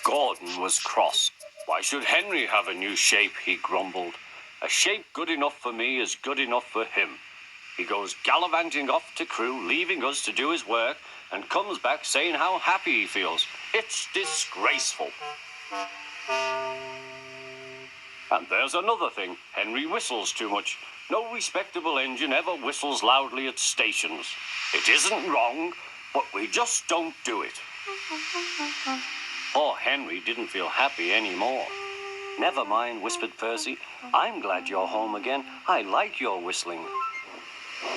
Gordon was cross. Why should Henry have a new shape, he grumbled. A shape good enough for me is good enough for him. He goes gallivanting off to crew, leaving us to do his work, and comes back saying how happy he feels. It's disgraceful. And there's another thing. Henry whistles too much. No respectable engine ever whistles loudly at stations. It isn't wrong, but we just don't do it. Poor Henry didn't feel happy anymore. Never mind, whispered Percy. I'm glad you're home again. I like your whistling.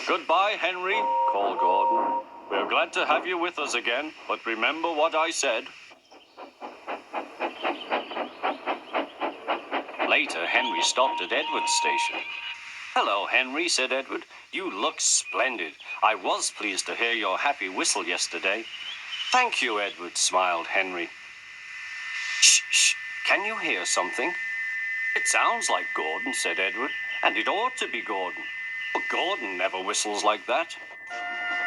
Goodbye, Henry, called Gordon. We're glad to have you with us again, but remember what I said. Later, Henry stopped at Edward's station. Hello, Henry, said Edward. You look splendid. I was pleased to hear your happy whistle yesterday. Thank you, Edward, smiled Henry. Shh, shh. Can you hear something? It sounds like Gordon, said Edward, and it ought to be Gordon. But Gordon never whistles like that.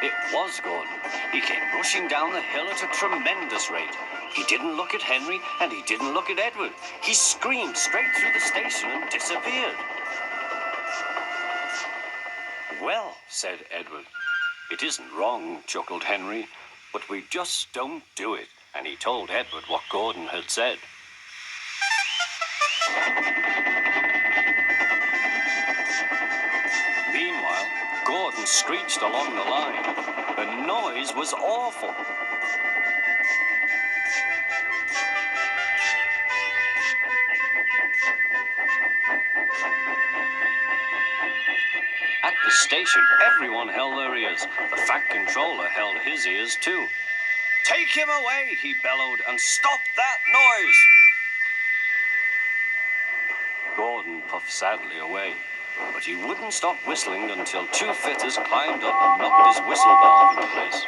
It was Gordon. He came rushing down the hill at a tremendous rate. He didn't look at Henry, and he didn't look at Edward. He screamed straight through the station and disappeared. Well, said Edward. It isn't wrong, chuckled Henry, but we just don't do it. And he told Edward what Gordon had said. Meanwhile, Gordon screeched along the line. The noise was awful. At the station, everyone held their ears. The Fat Controller held his ears too. Take him away, he bellowed, and stop that noise! Gordon puffed sadly away, but he wouldn't stop whistling until two fitters climbed up and knocked his whistle valve in place.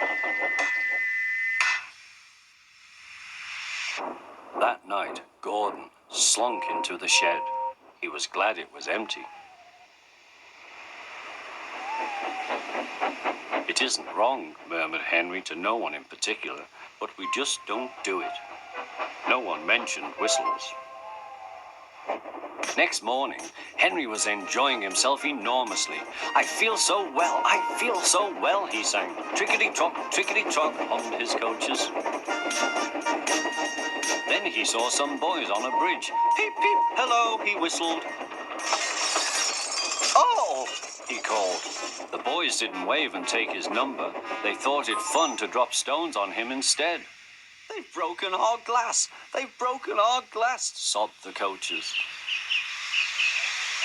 That night, Gordon slunk into the shed. He was glad it was empty. It isn't wrong, murmured Henry to no one in particular, but we just don't do it. No one mentioned whistles. Next morning, Henry was enjoying himself enormously. I feel so well, he sang. Trickety-trock, hummed his coaches. Then he saw some boys on a bridge. Peep, peep, hello, he whistled. Oh, he called. The boys didn't wave and take his number. They thought it fun to drop stones on him instead. They've broken our glass, sobbed the coaches.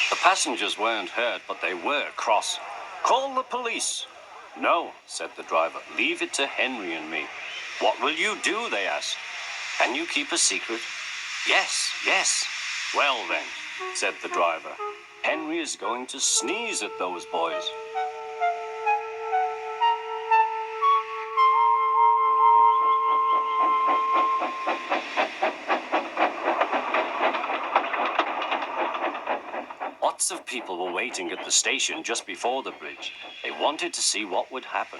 The passengers weren't hurt, but they were cross. Call the police. No, said the driver. Leave it to Henry and me. What will you do, they asked. Can you keep a secret? Yes. Well then, said the driver. Henry is going to sneeze at those boys. Lots of people were waiting at the station just before the bridge. They wanted to see what would happen.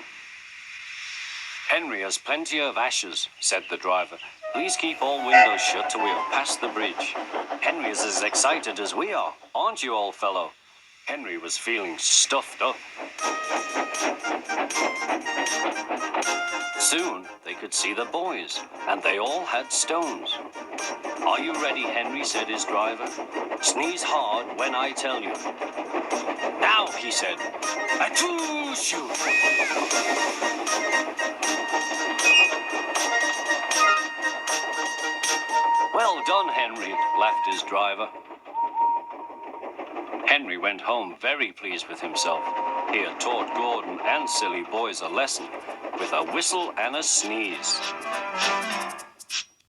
Henry has plenty of ashes, said the driver. Please keep all windows shut till we have passed the bridge. Henry is as excited as we are, aren't you, old fellow? Henry was feeling stuffed up. Soon they could see the boys, and they all had stones. Are you ready, Henry, said his driver. Sneeze hard when I tell you. Now, he said. Achoo, shoo! Well done, Henry, laughed his driver. Henry went home very pleased with himself. He had taught Gordon and silly boys a lesson with a whistle and a sneeze.